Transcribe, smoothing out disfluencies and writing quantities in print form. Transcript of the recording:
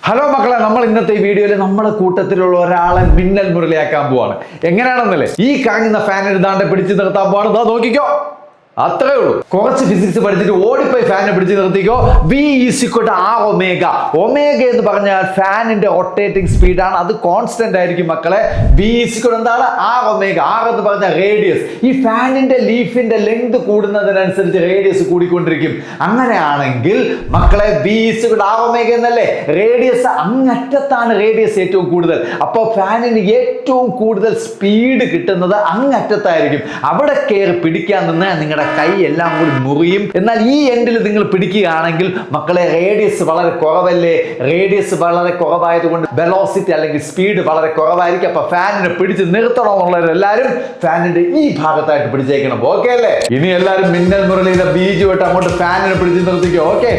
Hello മക്കളെ, നമ്മൾ ഇന്നത്തെ ഈ വീഡിയോയിൽ നമ്മുടെ കൂട്ടത്തിലുള്ള ഒരാളെ മിന്നൽ മുരളിയാക്കാൻ പോവാണ്. എങ്ങനെയാണെന്നല്ലേ, ഈ കാങ്ങുന്ന ഫാൻ എഴുതാണ്ട് പിടിച്ചു നിർത്താൻ പോവാണ്. ഇതാ നോക്കിക്കോ, അത്രേ ഉള്ളൂ. കുറച്ച് ഫിസിക്സ് പഠിച്ചിട്ട് ഓടിപ്പോയി ഫാനെ പിടിച്ച് നിർത്തിക്കോ. V = R omega. ഒമേഗ എന്ന് പറഞ്ഞാൽ ഫാനിന്റെ റൊട്ടേറ്റിംഗ് സ്പീഡാണ്, അത് കോൺസ്റ്റന്റ് ആയിരിക്കും മക്കളെ. V = എന്താണ്? R omega. R എന്ന് പറഞ്ഞാൽ റേഡിയസ്. ഈ ഫാനിന്റെ ലീഫിന്റെ ലെങ്ത് കൂടുന്നതിനനുസരിച്ച് റേഡിയസ് കൂടിക്കൊണ്ടിരിക്കും. അങ്ങനെയാണെങ്കിൽ മക്കളെ V = R ഒമേഗ എന്നല്ലേ, റേഡിയസ് അങ്ങറ്റത്താണ്, റേഡിയസ് ഏറ്റവും കൂടുതൽ. അപ്പോൾ ഫാനിന് ഏറ്റവും കൂടുതൽ സ്പീഡ് കിട്ടുന്നത് അങ്ങറ്റത്തായിരിക്കും. അവിടെ കയറി പിടിക്കാൻ നിന്ന് നിങ്ങളുടെ കൈ എല്ലാം കൂടി മുറിയും. എന്നാൽ ഈ എൻഡിൽ നിങ്ങൾ പിടിക്കുകയാണെങ്കിൽ മക്കളെ റേഡിയസ് വളരെ കുറവല്ലേ, റേഡിയസ് വളരെ കുറവായതുകൊണ്ട് വെലോസിറ്റി അല്ലെങ്കിൽ സ്പീഡ് വളരെ കുറവായിരിക്കും. അപ്പൊ ഫാനിനെ പിടിച്ച് നിർത്തണമെന്നുള്ളവരെല്ലാരും ഫാനിന്റെ ഈ ഭാഗത്തായിട്ട് പിടിച്ചേക്കണം. ഓക്കെ അല്ലേ? ഇനി എല്ലാവരും മിന്നൽ മുരളിയുടെ ബീജുമായിട്ട് അങ്ങോട്ട് ഫാനിനെ പിടിച്ച് നിർത്തിക്കോ. ഓക്കെ.